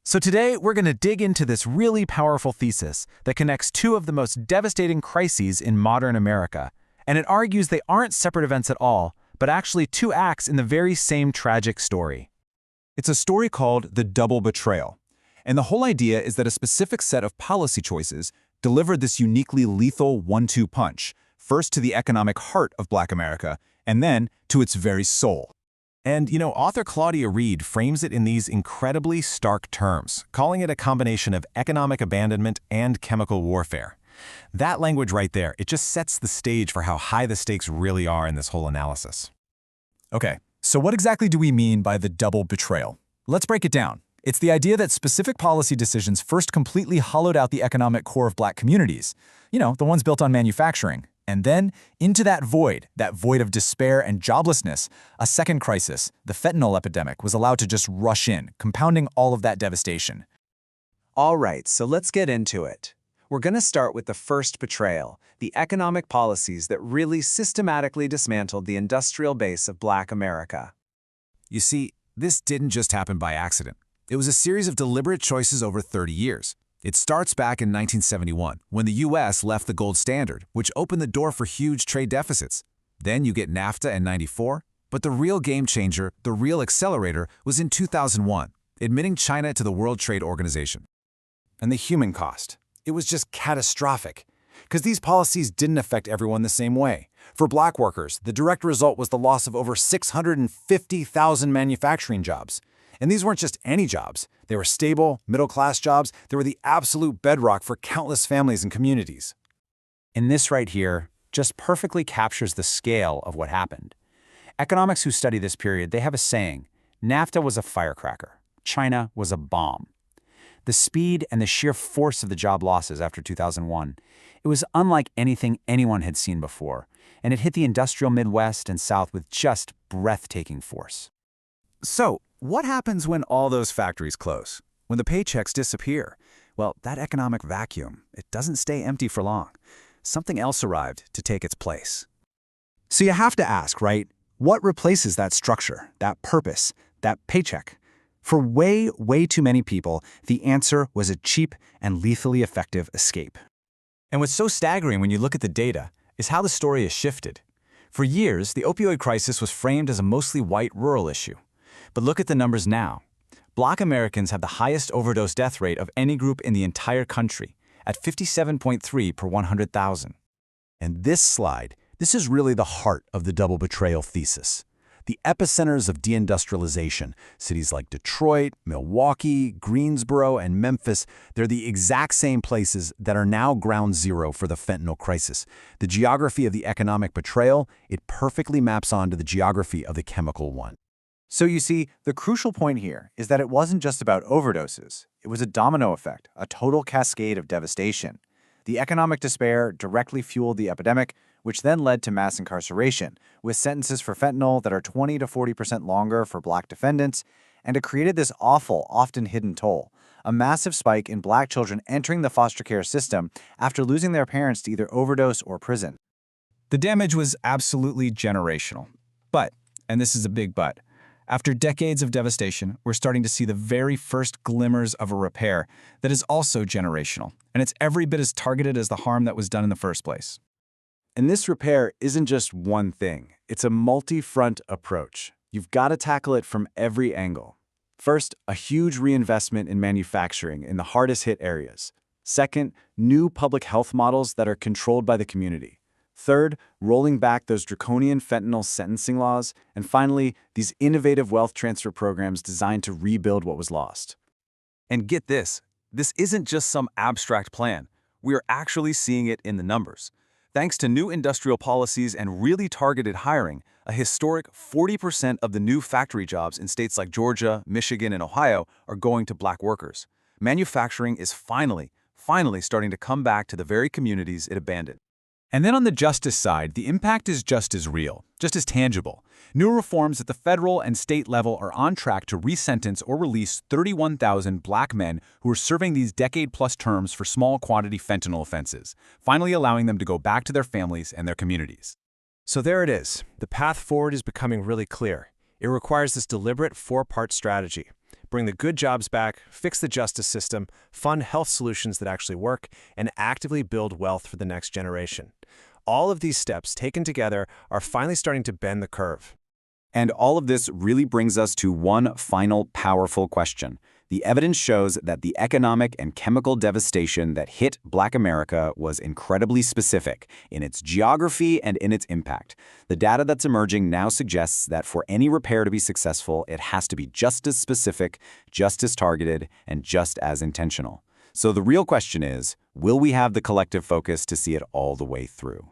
So today, we're going to dig into this really powerful thesis that connects two of the most devastating crises in modern America. And it argues they aren't separate events at all, but actually two acts in the very same tragic story. It's a story called The Double Betrayal. And the whole idea is that a specific set of policy choices delivered this uniquely lethal one-two punch, first to the economic heart of Black America, and then to its very soul. And, author Claudia Reid frames it in these incredibly stark terms, calling it a combination of economic abandonment and chemical warfare. That language right there, it just sets the stage for how high the stakes really are in this whole analysis. Okay, so what exactly do we mean by the double betrayal? Let's break it down. It's the idea that specific policy decisions first completely hollowed out the economic core of Black communities, the ones built on manufacturing. And then, into that void of despair and joblessness, a second crisis, the fentanyl epidemic, was allowed to just rush in, compounding all of that devastation. All right, so let's get into it. We're going to start with the first betrayal, the economic policies that really systematically dismantled the industrial base of Black America. You see, this didn't just happen by accident. It was a series of deliberate choices over 30 years. It starts back in 1971, when the U.S. left the gold standard, which opened the door for huge trade deficits. Then you get NAFTA in '94, but the real game changer, the real accelerator, was in 2001, admitting China to the World Trade Organization. And the human cost. It was just catastrophic, because these policies didn't affect everyone the same way. For Black workers, the direct result was the loss of over 650,000 manufacturing jobs. And these weren't just any jobs. They were stable, middle-class jobs. They were the absolute bedrock for countless families and communities. And this right here just perfectly captures the scale of what happened. Economics who study this period, they have a saying, NAFTA was a firecracker. China was a bomb. The speed and the sheer force of the job losses after 2001, it was unlike anything anyone had seen before, and it hit the industrial Midwest and South with just breathtaking force. So, what happens when all those factories close? When the paychecks disappear? Well, that economic vacuum, it doesn't stay empty for long. Something else arrived to take its place. So you have to ask, right? What replaces that structure, that purpose, that paycheck? For way, way too many people, the answer was a cheap and lethally effective escape. And what's so staggering when you look at the data is how the story has shifted. For years, the opioid crisis was framed as a mostly white rural issue. But look at the numbers now. Black Americans have the highest overdose death rate of any group in the entire country, at 57.3 per 100,000. And this slide, this is really the heart of the double betrayal thesis. The epicenters of deindustrialization, cities like Detroit, Milwaukee, Greensboro, and Memphis, they're the exact same places that are now ground zero for the fentanyl crisis. The geography of the economic betrayal, it perfectly maps onto the geography of the chemical one. So you see, the crucial point here is that it wasn't just about overdoses. It was a domino effect, a total cascade of devastation. The economic despair directly fueled the epidemic, which then led to mass incarceration, with sentences for fentanyl that are 20 to 40% longer for Black defendants, and it created this awful, often hidden toll, a massive spike in Black children entering the foster care system after losing their parents to either overdose or prison. The damage was absolutely generational. But, and this is a big but, after decades of devastation, we're starting to see the very first glimmers of a repair that is also generational, and it's every bit as targeted as the harm that was done in the first place. And this repair isn't just one thing. It's a multi-front approach. You've got to tackle it from every angle. First, a huge reinvestment in manufacturing in the hardest-hit areas. Second, new public health models that are controlled by the community. Third, rolling back those draconian fentanyl sentencing laws. And finally, these innovative wealth transfer programs designed to rebuild what was lost. And get this isn't just some abstract plan. We are actually seeing it in the numbers. Thanks to new industrial policies and really targeted hiring, a historic 40% of the new factory jobs in states like Georgia, Michigan, and Ohio are going to Black workers. Manufacturing is finally starting to come back to the very communities it abandoned. And then on the justice side, the impact is just as real, just as tangible. New reforms at the federal and state level are on track to resentence or release 31,000 Black men who are serving these decade-plus terms for small-quantity fentanyl offenses, finally allowing them to go back to their families and their communities. So there it is. The path forward is becoming really clear. It requires this deliberate four-part strategy. bring the good jobs back, fix the justice system, fund health solutions that actually work, and actively build wealth for the next generation. All of these steps taken together are finally starting to bend the curve. And all of this really brings us to one final powerful question. The evidence shows that the economic and chemical devastation that hit Black America was incredibly specific in its geography and in its impact. The data that's emerging now suggests that for any repair to be successful, it has to be just as specific, just as targeted, and just as intentional. So the real question is, will we have the collective focus to see it all the way through?